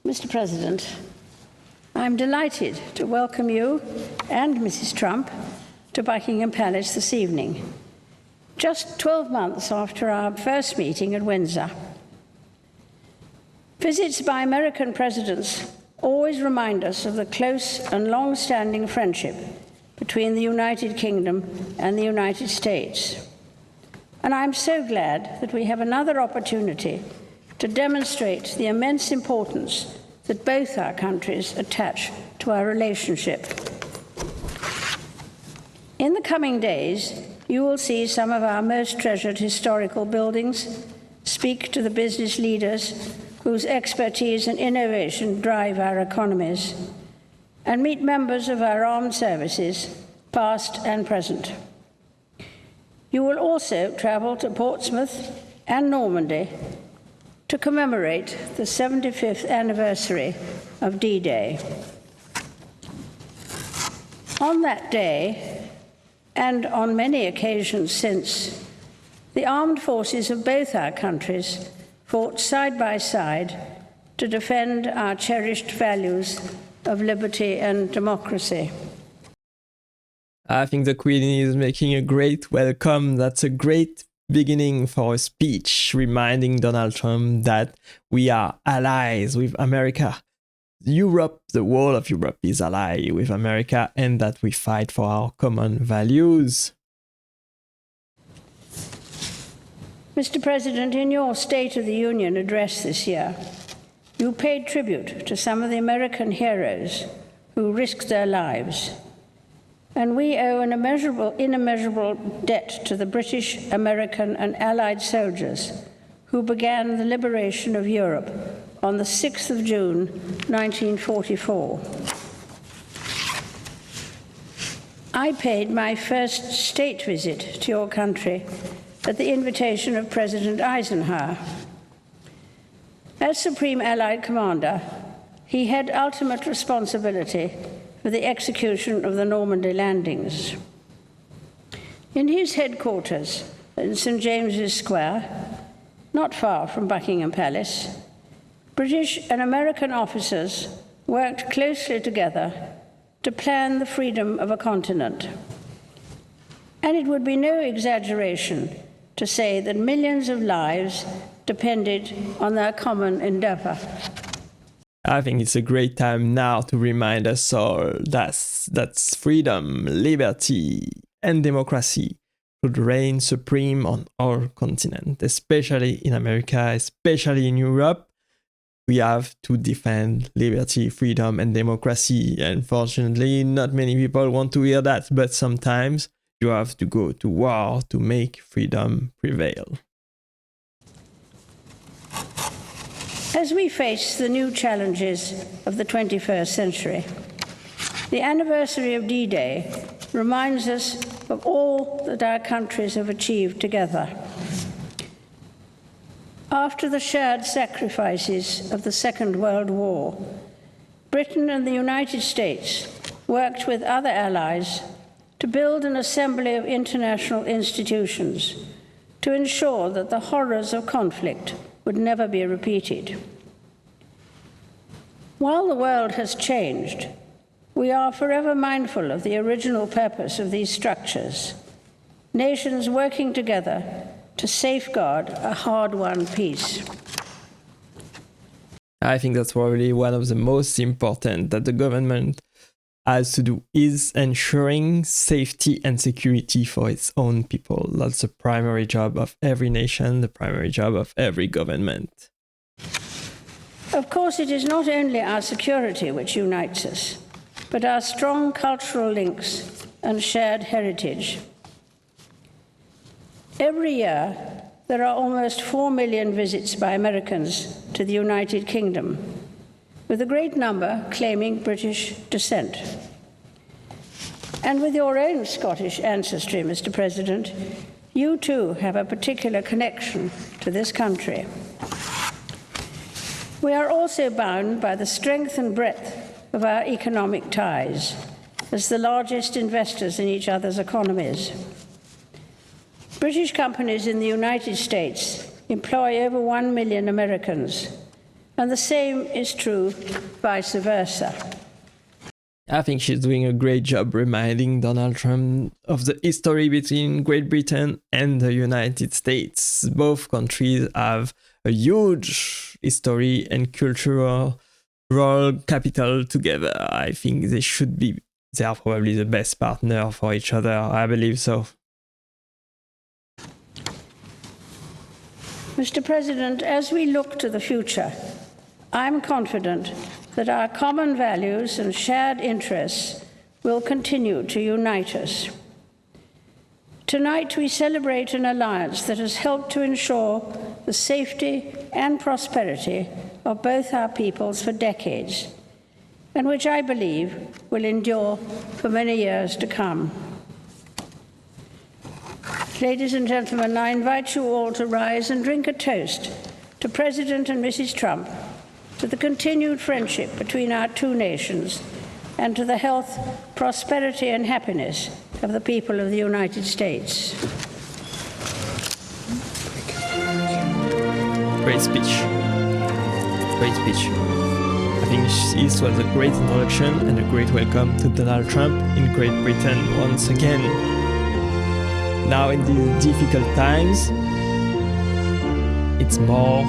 Mr. President, I'm delighted to welcome you and Mrs. Trump to Buckingham Palace this evening, just 12 months after our first meeting at Windsor. Visits by American presidents always remind us of the close and long-standing friendship between the United Kingdom and the United States. And I'm so glad that we have another opportunity to demonstrate the immense importance that both our countries attach to our relationship. In the coming days, you will see some of our most treasured historical buildings, speak to the business leaders whose expertise and innovation drive our economies, and meet members of our armed services, past and present. You will also travel to Portsmouth and Normandy to commemorate the 75th anniversary of D-Day. On that day, and on many occasions since, the armed forces of both our countries fought side by side to defend our cherished values of liberty and democracy. I think the Queen is making a great welcome. That's a great beginning for a speech reminding Donald Trump that we are allies with America. Europe, the whole of Europe is ally with America, and that we fight for our common values. Mr. President, in your State of the Union address this year, you paid tribute to some of the American heroes who risked their lives. And we owe an immeasurable debt to the British, American, and Allied soldiers who began the liberation of Europe on the 6th of June, 1944. I paid my first state visit to your country at the invitation of President Eisenhower. As Supreme Allied Commander, he had ultimate responsibility for the execution of the Normandy landings. In his headquarters in St. James's Square, not far from Buckingham Palace, British and American officers worked closely together to plan the freedom of a continent. And it would be no exaggeration to say that millions of lives depended on their common endeavor. I think it's a great time now to remind us all that freedom, liberty, and democracy should reign supreme on our continent, especially in America, especially in Europe. We have to defend liberty, freedom, and democracy. Unfortunately, not many people want to hear that, but sometimes you have to go to war to make freedom prevail. As we face the new challenges of the 21st century, the anniversary of D-Day reminds us of all that our countries have achieved together. After the shared sacrifices of the Second World War, Britain and the United States worked with other allies to build an assembly of international institutions to ensure that the horrors of conflict would never be repeated. While the world has changed, we are forever mindful of the original purpose of these structures, nations working together to safeguard a hard-won peace. I think that's probably one of the most important that the government has to do, is ensuring safety and security for its own people. That's the primary job of every nation, the primary job of every government. Of course, it is not only our security which unites us, but our strong cultural links and shared heritage. Every year, there are almost 4 million visits by Americans to the United Kingdom, with a great number claiming British descent. And with your own Scottish ancestry, Mr. President, you too have a particular connection to this country. We are also bound by the strength and breadth of our economic ties as the largest investors in each other's economies. British companies in the United States employ over 1 million Americans, And the same is true vice versa. I think she's doing a great job reminding Donald Trump of the history between Great Britain and the United States. Both countries have a huge history and cultural capital together. I think they are probably the best partner for each other. I believe so. Mr. President, as we look to the future, I'm confident that our common values and shared interests will continue to unite us. Tonight, we celebrate an alliance that has helped to ensure the safety and prosperity of both our peoples for decades, and which I believe will endure for many years to come. Ladies and gentlemen, I invite you all to rise and drink a toast to President and Mrs. Trump, to the continued friendship between our two nations, and to the health, prosperity, and happiness of the people of the United States. Great speech. Great speech. I think this was a great introduction and a great welcome to Donald Trump in Great Britain once again. Now in these difficult times, it's more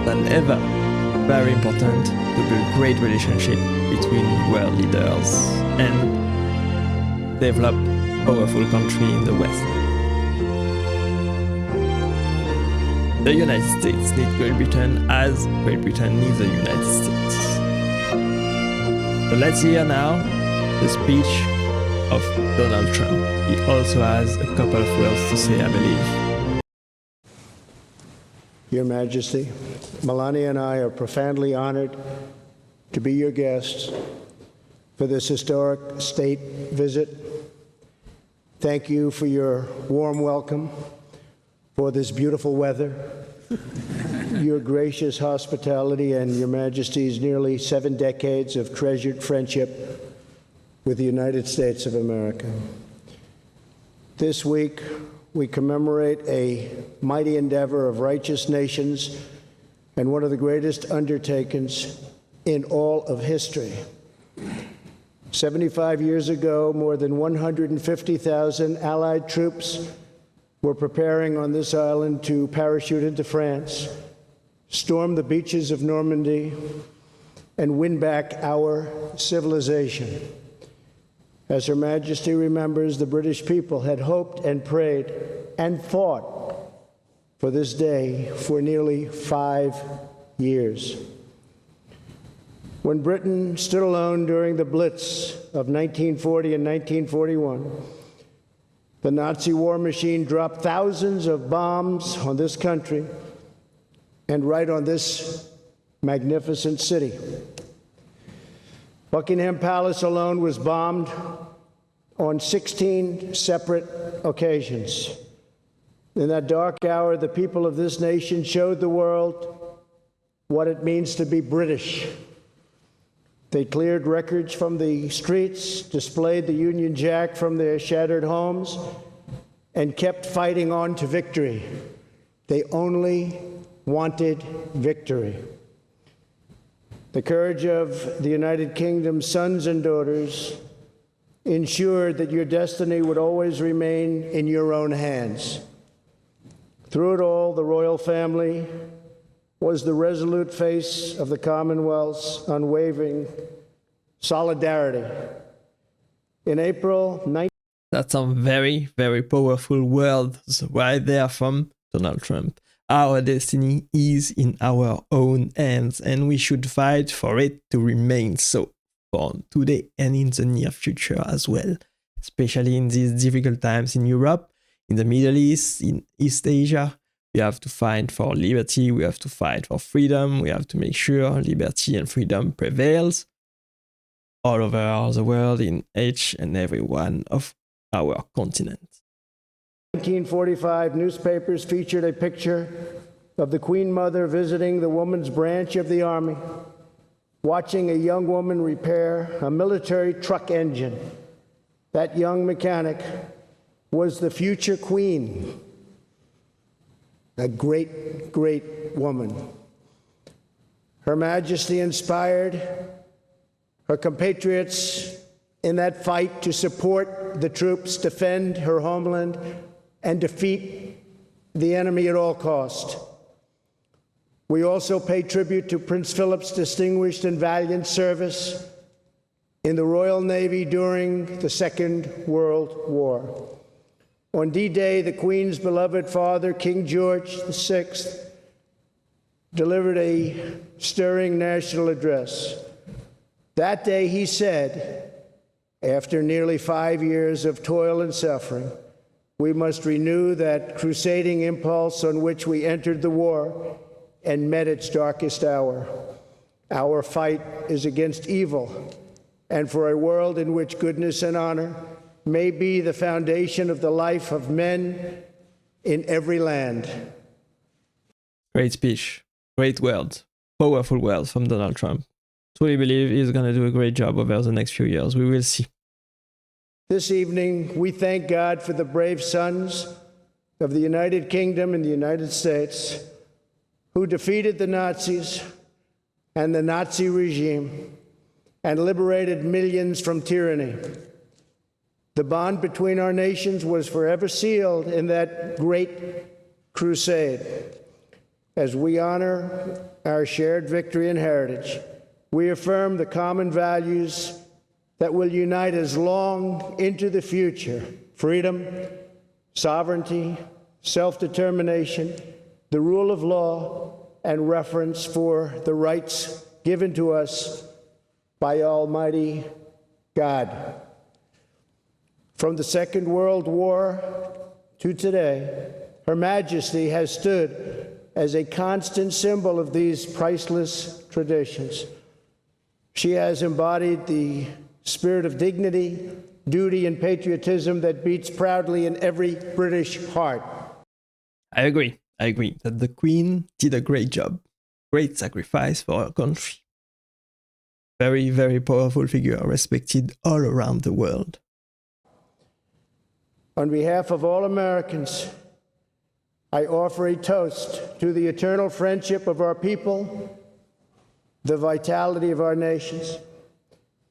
than ever very important to build great relationship between world leaders and develop powerful country in the West. The United States needs Great Britain as Great Britain needs the United States. So let's hear now the speech of Donald Trump. He also has a couple of words to say, I believe. Your Majesty, Melania and I are profoundly honored to be your guests for this historic state visit. Thank you for your warm welcome, for this beautiful weather, your gracious hospitality, and Your Majesty's nearly 7 decades of treasured friendship with the United States of America. This week, we commemorate a mighty endeavor of righteous nations and one of the greatest undertakings in all of history. 75 years ago, more than 150,000 Allied troops were preparing on this island to parachute into France, storm the beaches of Normandy, and win back our civilization. As Her Majesty remembers, the British people had hoped and prayed and fought for this day for nearly 5 years. When Britain stood alone during the Blitz of 1940 and 1941, the Nazi war machine dropped thousands of bombs on this country and right on this magnificent city. Buckingham Palace alone was bombed on 16 separate occasions. In that dark hour, the people of this nation showed the world what it means to be British. They cleared wreckage from the streets, displayed the Union Jack from their shattered homes, and kept fighting on to victory. They only wanted victory. The courage of the United Kingdom's sons and daughters ensured that your destiny would always remain in your own hands. Through it all, the royal family was the resolute face of the Commonwealth's unwavering solidarity. In April 19... That's some very, very powerful words right there from Donald Trump. Our destiny is in our own hands, and we should fight for it to remain so for today and in the near future as well, especially in these difficult times in Europe, in the Middle East, in East Asia. We have to fight for liberty, we have to fight for freedom, we have to make sure liberty and freedom prevails all over the world in each and every one of our continents. 1945, newspapers featured a picture of the Queen Mother visiting the woman's branch of the Army, watching a young woman repair a military truck engine. That young mechanic was the future Queen, a great, great woman. Her Majesty inspired her compatriots in that fight to support the troops, defend her homeland, and defeat the enemy at all cost. We also pay tribute to Prince Philip's distinguished and valiant service in the Royal Navy during the Second World War. On D-Day, the Queen's beloved father, King George VI, delivered a stirring national address. That day he said, after nearly 5 years of toil and suffering, we must renew that crusading impulse on which we entered the war and met its darkest hour. Our fight is against evil and for a world in which goodness and honor may be the foundation of the life of men in every land. Great speech, great words, powerful words from Donald Trump. Truly believe he's going to do a great job over the next few years. We will see. This evening, we thank God for the brave sons of the United Kingdom and the United States who defeated the Nazis and the Nazi regime and liberated millions from tyranny. The bond between our nations was forever sealed in that great crusade. As we honor our shared victory and heritage, we affirm the common values that will unite us long into the future: freedom, sovereignty, self-determination, the rule of law, and reverence for the rights given to us by Almighty God. From the Second World War to today, Her Majesty has stood as a constant symbol of these priceless traditions. She has embodied the spirit of dignity, duty, and patriotism that beats proudly in every British heart. I agree that the Queen did a great job. Great sacrifice for her country. Very, very powerful figure, respected all around the world. On behalf of all Americans, I offer a toast to the eternal friendship of our people, the vitality of our nations,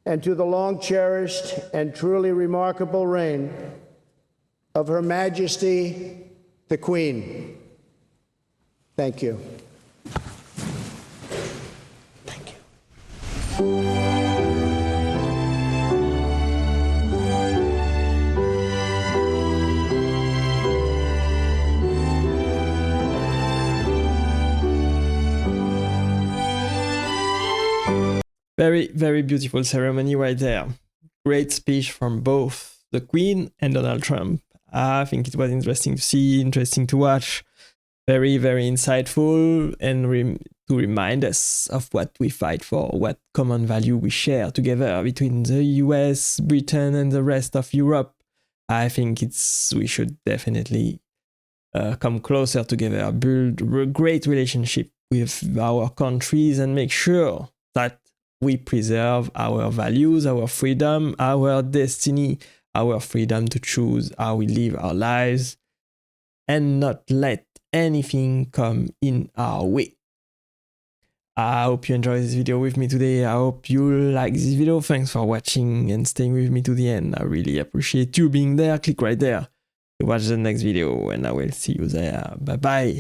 and to the long-cherished and truly remarkable reign of Her Majesty, the Queen. Thank you. Thank you. Very, very beautiful ceremony right there. Great speech from both the Queen and Donald Trump. I think it was interesting to see, interesting to watch. Very, very insightful, and to remind us of what we fight for, what common value we share together between the US, Britain, and the rest of Europe. I think we should definitely come closer together, build a great relationship with our countries, and make sure that we preserve our values, our freedom, our destiny, our freedom to choose how we live our lives, and not let anything come in our way. I hope you enjoyed this video with me today. I hope you like this video. Thanks for watching and staying with me to the end. I really appreciate you being there. Click right there to watch the next video, and I will see you there. Bye bye.